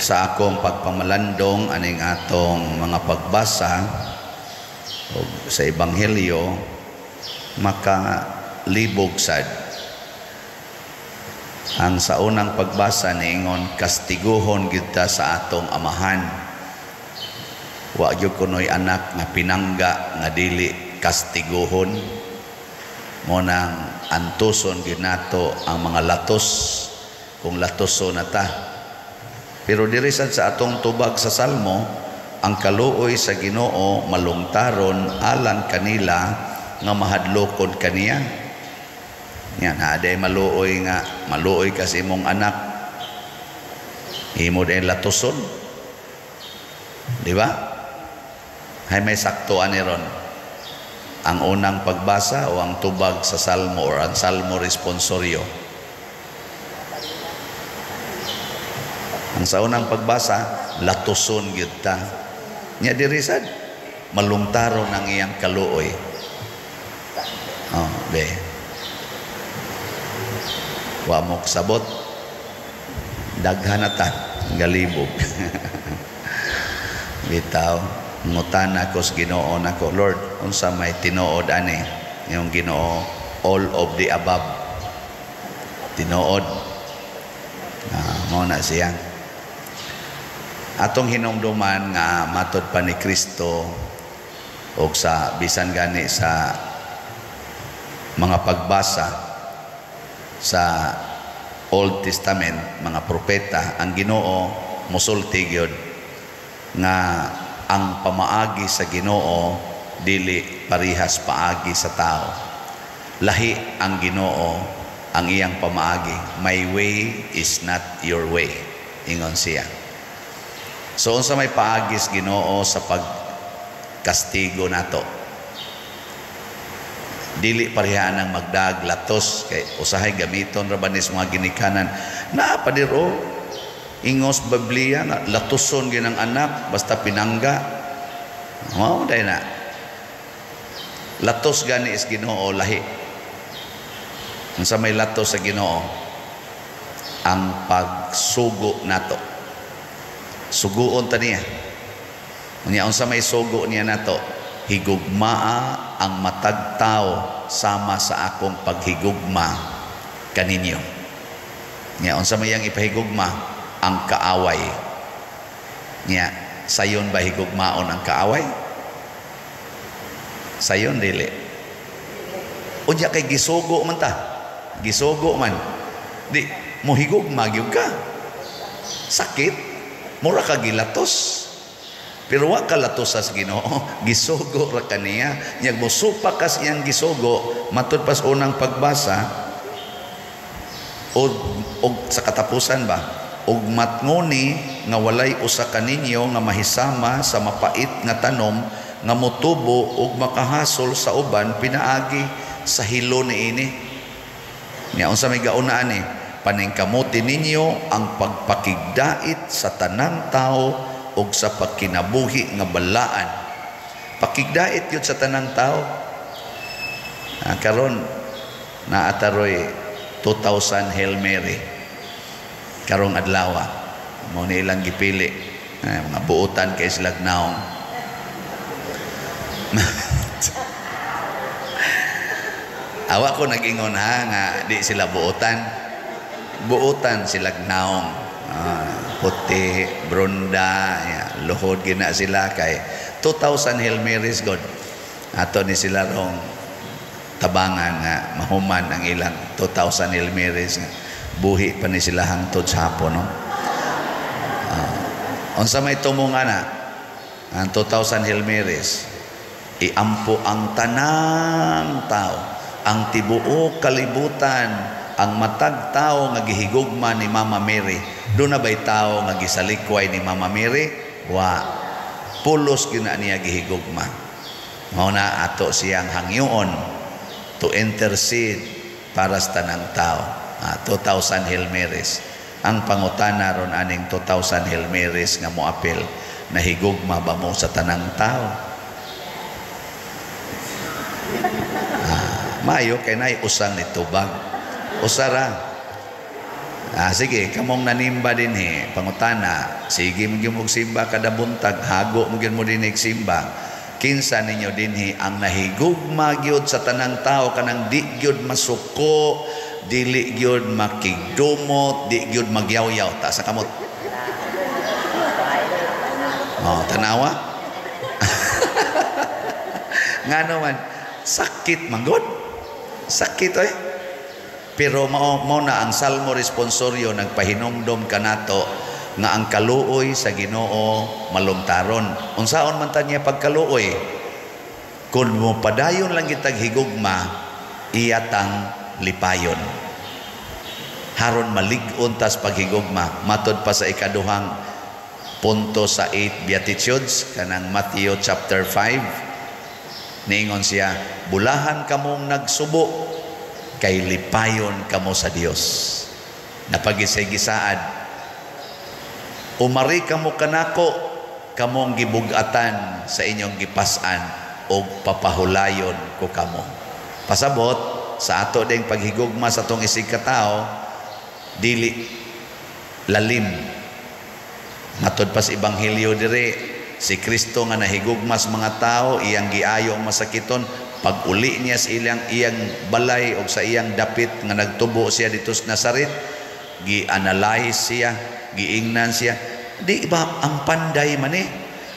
sa akong pagpamalandong aning atong mga pagbasa o sa Ebanghelyo makalibog sad. Ang sa unang pagbasa niingon, kastiguhon gyud ta sa atong amahan. Wa gyud kunoy anak nga pinangga nga dili kastiguhon. Mo nang antuson gyud nato ang mga latos kung latoso na ta. Pero diri sad sa atong tubag sa Salmo, ang kaluoy sa Ginoo malungtaron alang kanila nga mahadlokon kaniya. Yan, aday maluoy nga, maluoy kasi imong anak. Himo din latoson. Di ba? Hay may saktuan ni ron. Ang unang pagbasa o ang tubag sa Salmo o ang Salmo responsoryo. Ang sa unang pagbasa, latoson gyud ta. Nya diri sad malungtaron ang iyang kaluoy. Oh, be. Wa mo sabot. Daghan na ta galibog. Bitaw, ngutana ko sa Ginoo nako, Lord, unsa may tinuod ani? Yung Ginoo, all of the above. Tinuod. Mo na siya. Atong hinumduman nga matod pa ni Kristo o sa bisan gani sa mga pagbasa sa Old Testament, mga propeta, ang Ginoo musulti gyud nga ang pamaagi sa Ginoo dili parihas paagi sa tao. Lahi ang Ginoo ang iyang pamaagi. My way is not your way, ingon siya. So unsa may paagis Ginoo sa pagkastigo nato? Dili pareha nang magdag latos kay usahay gamiton ra banis mga ginikanan. Naa pa diro ingos Biblia nga latoson gyud ang anak basta pinangga. Mao day na. Latos gani is Ginoo lahi. Unsa may latos sa Ginoo? Ang pagsugo nato. Suguon ta niya. Unya unsa may sugo niya nato? Higugmaa ang matag tao sama sa akong paghigugma kaninyo. Nya unsa may yang ipahigugma? Ang kaaway. Nya sayon ba higugmaon ang kaaway? Sayon dili. Unya kay gisugo man ta. Gisugo man. Di mo higugma gyud ka. Sakit. Mura ka gilatos. Pero wa ka latos sa Ginoo. Gisugo ra kaniya. Nyag mo supa kas iyang gisugo. Matod pas unang pagbasa. O sa katapusan ba? Og matnguni nga walay usa kaninyo nga mahisama sa mapait nga tanom nga motubo og makahasol sa uban pinaagi sa hilo niini. Nya unsa may gauna ani? Paningkamuti ninyo ang pagpakigdait sa tanang tao o sa pagkinabuhi nga balaan. Pakigdait yun sa tanang tao. Karon naataroy 2,000 Hail Mary. Karong adlaw. Mo ni ilang gipili. Mga buutan kay silag naong. Awa ko nag-ingon nga di sila buutan. Buutan silag naong. Puti, bronda, luhod gina sila kay 2,000 Hail Marys God. Ato ni sila rong tabangan nga mahuman ang ilang 2,000 Hail Marys nga buhi pa ni sila hangtod sa hapon, no? Unsa may tumunga na ang 2,000 Hail Marys, iampo ang tanang tao, ang tibuok kalibutan, ang matag tao nga gihigugma ni Mama Mary. Doon na ba'y tao nga gisalikway ni Mama Mary? Wa. Pulos gina niya gihigugma. Mauna ato siyang hangyoon to intercede para sa tanang tao. 2,000 Hail Marys. Ang pangutana ron aning 2,000 Hail Marys nga moapil, nahigugma ba mo sa tanang tao? Mayo kay nay usang ni tubag. Usara. Sige, kamong nanimba din pangutana. Sige, mungkin mo simba kada buntag, hago mungkin mo din simba. Kinsa ninyo din ang nahigugma gyud sa tanang tao kanang di gyud masuko, dili gyud makigdumot, di gyud magyaw-yaw ta sa kamot. Tanawa. Ngano man sakit manggod. Sakit Pero mao na ang Salmo responsoryo nagpahinumdom kanato nga ang kaluoy sa Ginoo malumtaron. Unsaon man ta niya pagkaluoy? Kun mo padayon lang kitag higugma, iyatang lipayon. Haron malig-on tas paghigugma. Matod pa sa ikaduhang punto sa 8 Beatitudes kanang Matthew chapter 5. Niingon siya, bulahan kamong nagsubo kay lipayon kamo sa Dios. Napagisay-gisaad, umari kamo kanako, kamong gibugatan sa inyong gipasan o papahulayon ko kamo. Pasabot sa ato ding paghigugma sa tong isig katao, dili lalim. Matod pa sa Ebanghelyo dire, si Kristo nga nahigugma sa mga tao, iyang giayo ang masakiton. Pag uli niya sa iyang balay o sa iyang dapit nga nagtubo siya dito sa Nazaret, gi-analyze siya, giingnan siya. Di ba ang panday man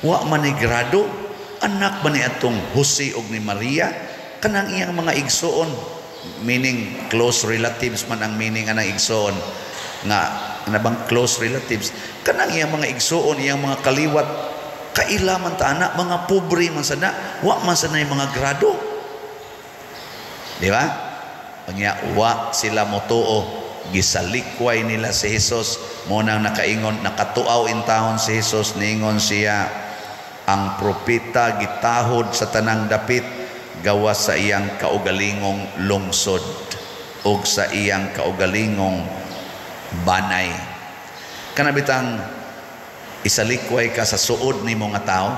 wa man ni grado, anak man ni atong Jose og ni Maria, kanang iyang mga igsoon, meaning close relatives man ang meaning anang igsoon, nga bang close relatives, kanang iyang mga igsoon, iyang mga kaliwat, kaila man ta anak, mga pobre man sana, wa man sana yung mga grado. Di ba? Kanya wa sila motuo, gisalikway nila si Jesus. Munang nakaingon, nakatuaw in taon si Jesus, niingon siya, ang propeta gitahod sa tanang dapit gawa sa iyang kaugalingong lungsod o sa iyang kaugalingong banay. Kanabitang isalikway ka sa suod ni mga tao,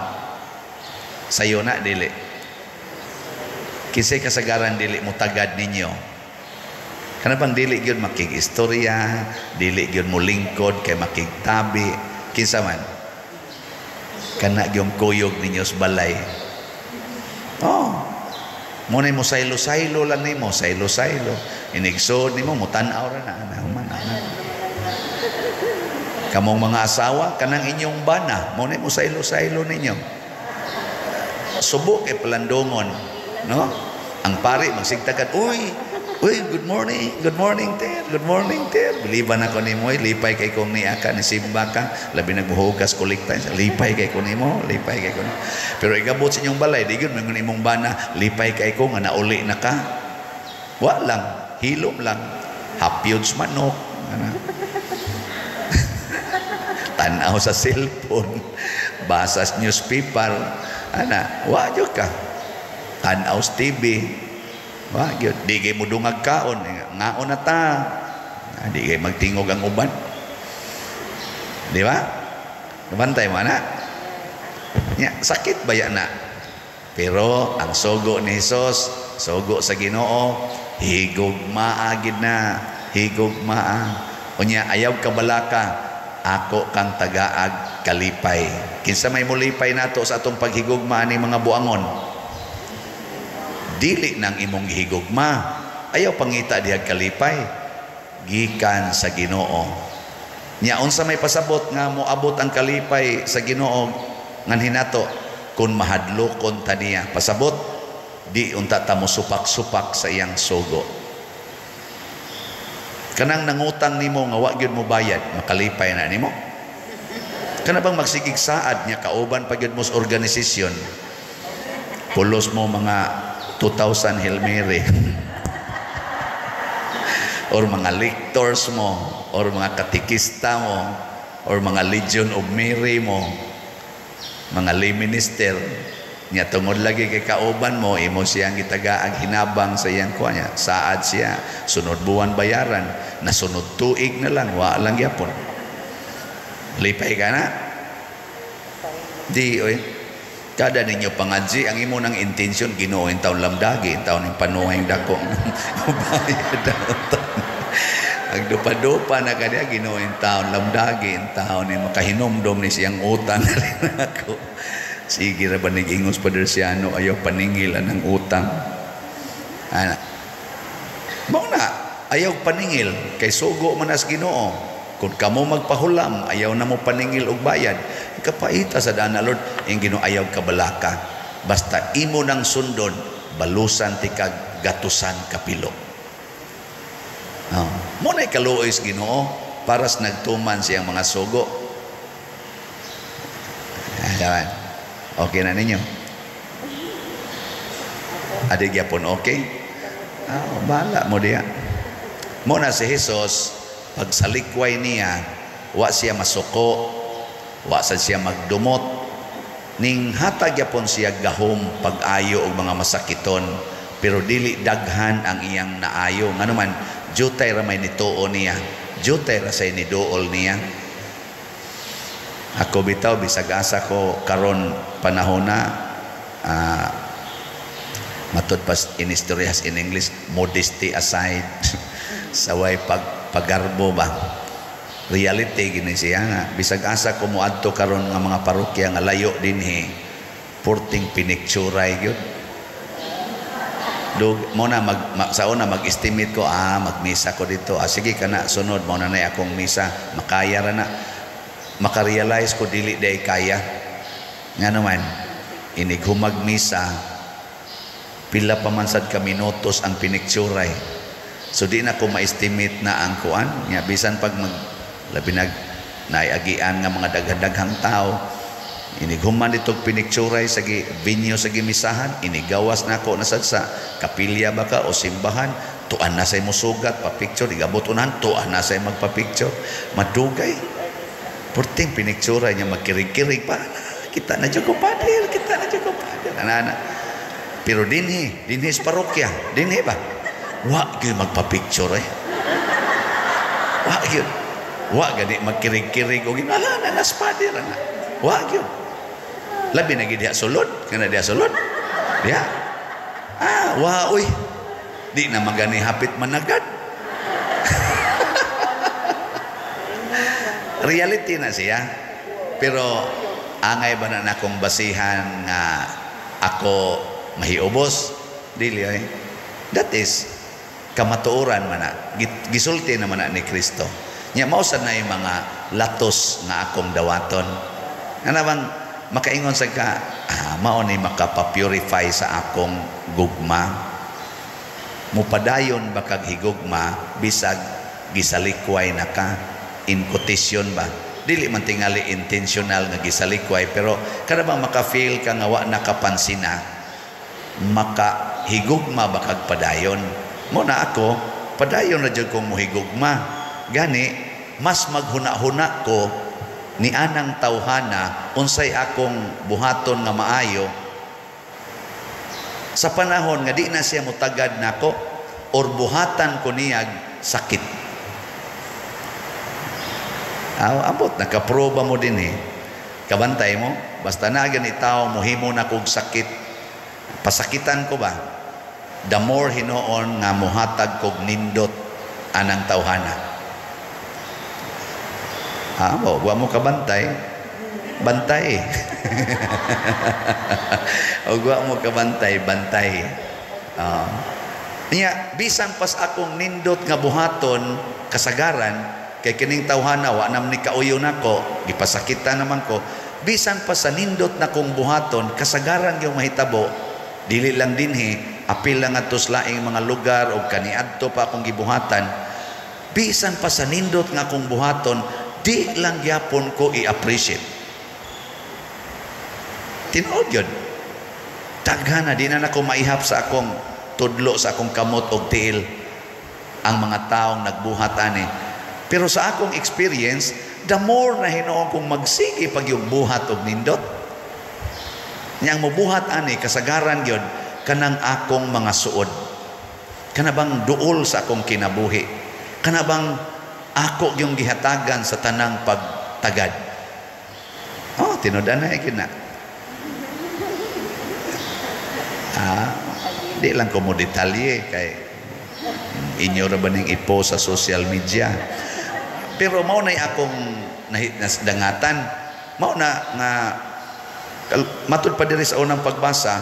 sayo na dili. Kisay kasagaran dili mo tagad ninyo. Kanapang dili gyud makig-istorya, dili gyud mo lingkod kay makigtabi, kinsa man. Kana gyud kuyog ninyo sa balay. Muna mo saylo-saylo lang nimo, saylo-saylo. Inigsod nimo mutan-aw ra na man. Kamong mga asawa kanang inyong bana, muna mo saylo-saylo ninyo. Subo kay palandongon. No? Ang pari magsigtagan, uy, good morning, ter, good morning, ter. Biliban ako ni mo, lipay kay kong niaka, ni simba ka, labi nagbuhugas kolekta, lipay kay ko ni mo, lipay kay ko ni. Pero igabot sa inyong balay, di yun, mga imong bana, lipay kay ko, nga nauli na ka. Wa lang, hilom lang, hapyods manok. Tanaw sa cellphone, basas newspaper, wa yun ka. Tanaw sa TV, di kayo mo dungag kaon, ngaon na ta, di kayo magtingog ang uban. Di ba? Nabantay mo na? Sakit ba yan na? Pero ang sugo ni Jesus, sugo sa Ginoo, higugmaa gid na, higugmaa. Unya ayaw ka balaka, ako kang tagaag kalipay. Kinsa may mulipay nato sa atong paghigugma ni mga buangon. Dili nang imong gihigugma, ayaw pangita dihag kalipay, gikan sa Ginoo. Nya unsa may pasabot nga moabot ang kalipay sa Ginoo ngan hinato kun mahadlokon ta niya. Pasabot di unta ta mo supak-supak sa iyang sugo. Kanang nangutang nimo nga wa gyud mo bayad, makalipay na nimo. Kana bang magsigig saad nya kauban pa gyud mo sa organisasyon. Pulos mo mga 2,000 Hail Mary or mga lectors mo or mga katikista mo or mga Legion of Mary mo, mga lay minister nya tungod lagi kay kauban mo, imo siyang gitagaag hinabang sa iyang kuha niya, saad siya, sunod buwan bayaran, nasunod tuig na lang, wa lang yapon. Lipay ka na? Di, kada ninyo pangadji, ang imo ng intensyon, Ginoo in taon lamdagi, in taon ng panuhay dako. Agdupa-dupa na kanya Ginoo in taon, lamdagi in taon ni makahinomdom ni siyang utang ako. Sige ra ba nag-ingos Padre Siano, ayaw paningil ng utang. Mao na ayaw paningil kay sugo man as Ginoo. Kung kamo magpahulam, ayaw na mo paningil og bayad. Kapaita sa dana Lord, ang Ginoo ayaw kabalaka. Basta imo nang sundon, balusan ti kag gatusan kapilo. Mo na'y kaluoy Ginoo para sa nagtuman siyang mga sugo. Ayan. Okay na ninyo? Adig yapon okay? Bahala mo diya. Muna si Jesus, pag sa likway niya, wa siya masuko, wa siya magdumot, ning hatag yapon siya gahom pag-ayo og mga masakiton, pero dili daghan ang iyang naayo. Ngano man, jutay ra may nituo niya, jutay ra say niduol niya. Ako bitaw bisag asa ko karon panahon na matud pas in historyas in English, modesty aside. Saway pagarbo ba, reality gini siya nga bisag asa ko moadto karon nga mga parokya nga layo dinhi, purting pinicturay gyud. Mo na sa una mag-estimate ko, magmisa ko dito, sige kana sunod mo na akong misa, makaya ra na. Makarealize ko dili day kaya. Nga naman, inig humagmisa, pila pa man sad ka minutos ang pinicturay. So di na ko ma-estimate na ang kuan. Nga bisan pag labi naiagian nga mga daghan-daghang tao, inig human ditog pinicturay sa venue sa gimisahan, inigawas na ako nasad sa kapilya baka o simbahan, tuan na say musugat pa picture, igabot unan tuan na say magpa-picture. Madugay. Purting pinictura niya magkirig-kirig pa. Kita na dyan ko padir, kita na dyan ko padir. Ana-ana. Pero dinhi sa parokya, dinhi ba? Wa gyud magpa-picture eh. Wa gyud. Wa gani magkirig-kirig o ginala nas padir na. Wa gyud. Labi na gid diha sulod, kana diha sulod. Diha. Wa uy. Di na magani hapit managad. Reality na siya, pero angay ba na akong basihan nga ako mahiubos? Dili ay. That is kamatuoran man na, gisulti naman na ni Kristo. Nya mausad na yung mga latos nga akong dawaton. Ano bang makaingon sa ka, mao ni makapapurify sa akong gugma. Mupadayon bakag higugma bisag gisalikway na ka. In quotation ba, dili man tingali intentional nga gisalikway, pero kada bang maka-feel ka nga wa nakapansin na, makahigugma bakag padayon. Muna ako padayon na jud kong mohigugma, gani mas maghuna-huna ko ni anang tawhana unsay akong buhaton nga maayo sa panahon nga di na siya mutagad nako or buhatan ko niyag sakit. Abot, nakaproba mo din eh. Kabantay mo, basta na ganitaw, muhimo na kog sakit. Pasakitan ko ba? The more hinoon nga muhatag kog nindot anang tawhana. Wa mo kabantay, bantay. O wa mo kabantay, bantay. Niya, bisan pas akong nindot nga buhaton, kasagaran, kay kining tawhana wa nam ni kauyo nako, gipasakitan naman ko, bisan pa sa nindot na kong buhaton, kasagaran yung mahitabo, dili lang dinhi, apil lang atos laing mga lugar o kaniadto pa akong gibuhatan, bisan pa sa nindot nga kong buhaton, di lang gyapon ko i-appreciate. Tinuod yun. Taghana, di na ako maihap sa akong tudlo, sa akong kamot o tiil ang mga taong nagbuhat ani. Pero sa akong experience, the more na hinoon kong magsige pag yung buhat og nindot. Niyang mubuhat ani, kasagaran yun, kanang akong mga suod. Kanabang duol sa akong kinabuhi. Kanabang ako yung gihatagan sa tanang pagtagad. Tinudan na na. Di lang ko mo detalye kay Inyo ra ba ning i-post sa social media? Pero mao na akong nasdangatan, mao na nga matud pa diri sa unang pagbasa,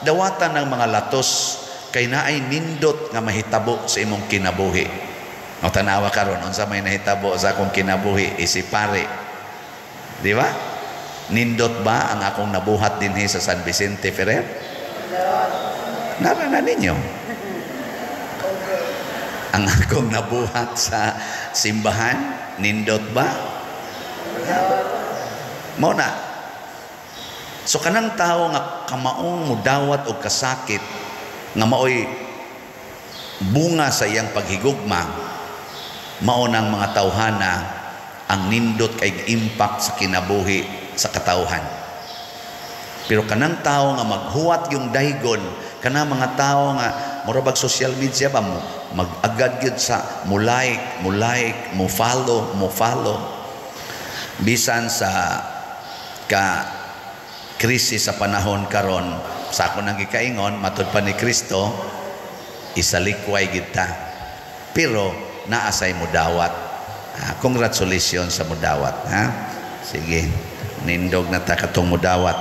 dawatan ng mga latos kay naay nindot nga mahitabo sa imong kinabuhi. O tanawa karon unsa may nahitabo sa akong kinabuhi, isipare. Di ba? Nindot ba ang akong nabuhat dinhi sa San Vicente Ferrer? Naranan ninyo. Ang akong nabuhat sa simbahan, nindot ba? Mao na. So kanang tao nga kamaong mudawat o kasakit nga maoy bunga sa iyang paghigugma, mao nang mga tawhana ang nindot kay impact sa kinabuhi sa katawhan. Pero kanang tao nga maghuwat yung daygon, kanang mga tao nga murabag social media ba mo mag-agad gyud sa mo like, mo follow bisan sa krisis sa panahon karon. Sa ako nang gikaingon matud pa ni Kristo, isalikway kita, pero naasay mo dawat. Congratulations sa mudawat, ha? Sige, nindog na ta katong mudawat.